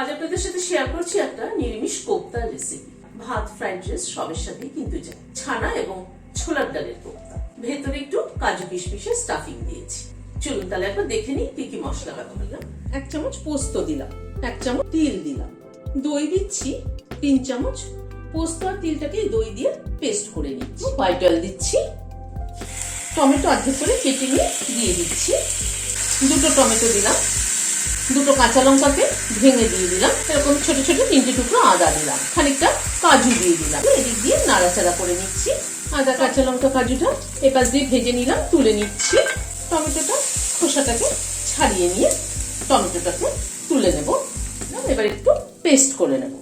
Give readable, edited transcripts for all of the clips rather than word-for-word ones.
আজ আপনাদের সাথে শেয়ার করছি একটা নিরামিষ কোপ্তার রেসিপি। ভাত, ফ্রাইড রাইস সবের সাথেই কিন্তু যায়। ছানা এবং ছোলার ডালের কোপ্তা, ভেতরে একটু কাজু কিশমিশের স্টাফিং দিয়েছি। চলুন তাহলে একবার দেখে নিই কি কি মশলা ব্যবহার করলাম। 1 চামচ পোস্ত দিলাম, 1 চামচ তিল দিলাম, দই দিচ্ছি 3 চামচ। পোস্ত আর তিলটাকে দই দিয়ে পেস্ট করে নিচ্ছি। হোয়াইট অয়েল দিচ্ছি, টমেটো অর্ধেক করে কেটে নিয়ে দিয়ে দিচ্ছি। 2টো টমেটো দিলাম, 2টো কাঁচা লঙ্কাকে ভেঙে দিয়ে দিলাম। এরকম ছোট ছোট 3টে টুকরো আদা দিলাম, খানিকটা কাজু দিয়ে দিলাম। এদিক দিয়ে নাড়াচাড়া করে নিচ্ছি। আদা, কাঁচা লঙ্কা, কাজুটা এপাশ দিয়ে ভেজে নিলাম, তুলে নিচ্ছি। টমেটোটা খোসাটাকে ছাড়িয়ে নিয়ে টমেটোটাকে তুলে নেব। এবার একটু পেস্ট করে নেব।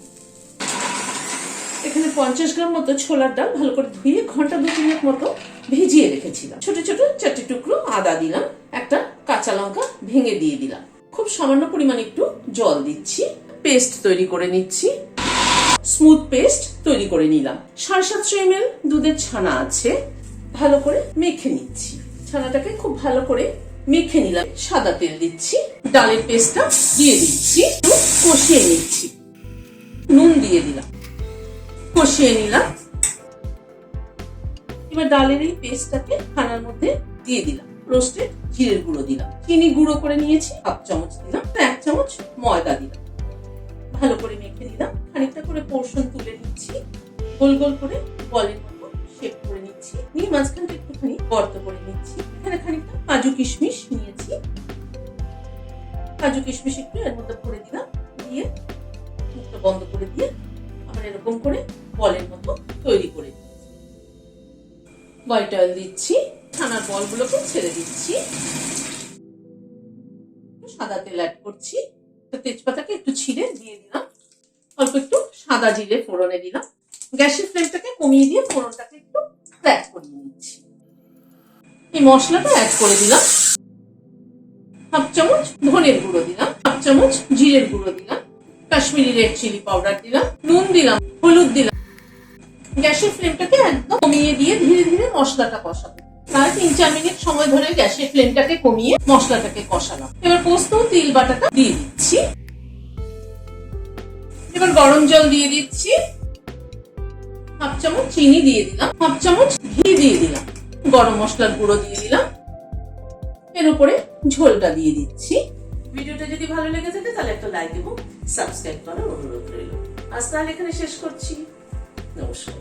এখানে 50 গ্রাম মতো ছোলার ডাল ভালো করে ধুয়ে ঘন্টা 2-3 মতো ভিজিয়ে রেখেছিলাম। ছোট ছোট 4টে টুকরো আদা দিলাম, একটা কাঁচা লঙ্কা ভেঙে দিয়ে দিলাম। খুব সামান্য পরিমাণে একটু জল দিচ্ছি। পেস্ট তৈরি করে নিচ্ছি। স্মুথ পেস্ট তৈরি করে নিলাম। 750 ml দুধের ছানা আছে, ভালো করে মেখে নিচ্ছি। ছানাটাকে খুব ভালো করে মেখে নিলাম। সাদা তেল দিচ্ছি, ডালের পেস্টটা দিয়ে দিচ্ছি, কষিয়ে নিচ্ছি। নুন দিয়ে দিলাম, কষিয়ে নিলাম। এবার ডালের এই পেস্টটাকে ছানার মধ্যে দিয়ে দিলাম। রোস্টেড জিরের গুঁড়ো দিলাম, চিনি গুঁড়ো করে নিয়েছি 1/2 চামচ দিলাম, 1 চামচ ময়দা দিলাম। ভালো করে মেখে দিলাম। খানিকটা করে পোর্শন তুলে নিচ্ছি, গোল গোল করে বলের মতো শেপ করে নিচ্ছি। নিয়ে মাঝখানটা একটুখানি গর্ত করে নিচ্ছি। এখানে খানিকটা কাজু কিশমিশ নিয়েছি, কাজু কিশমিশ একটু এর মধ্যে ভরে দিলাম। দিয়ে মুখটা বন্ধ করে দিয়ে আবার এরকম করে বলের মতো তৈরি করে দিচ্ছি। হোয়াইট অয়েল দিচ্ছি, ছানার বলগুলোকে ছেড়ে দিচ্ছি। সাদা তেল অ্যাড করছি। তেজপাতাকে একটু ছিঁড়ে দিয়ে দিলাম। অল্প একটু সাদা জিরে ফোড়নে দিলাম। গ্যাসের ফ্লেমটাকে কমিয়ে দিয়ে ফোড়নটাকে একটু ক্র্যাক করিয়ে নিচ্ছি। এই মশলাটা অ্যাড করে দিলাম। 1/2 চামচ ধনের গুঁড়ো দিলাম, 1/2 চামচ জিরের গুঁড়ো দিলাম, কাশ্মীরি রেড চিলি পাউডার দিলাম, নুন দিলাম, হলুদ দিলাম। গ্যাসের ফ্লেমটাকে একদম কমিয়ে দিয়ে ধীরে ধীরে মশলাটা কষাবো। প্রায় 3-4 মিনিট সময় ধরে গ্যাসের ফ্লেমটাকে কমিয়ে মশলাটাকে কষালাম। এবার পোস্ত ও তিল বাটাটা দিয়ে দিচ্ছি। এবার গরম জল দিয়ে দিচ্ছি। 1/2 চামচ চিনি দিয়ে দিলাম, 1/2 চামচ ঘি দিয়ে দিলাম, গরম মশলার গুঁড়ো দিয়ে দিলাম। এর উপরে ঝোলটা দিয়ে দিচ্ছি। ভিডিওটা যদি ভালো লেগে থাকে তাহলে একটা লাইক এবং সাবস্ক্রাইব করার অনুরোধ রইল। আজ তাহলে এখানে শেষ করছি। নমস্কার।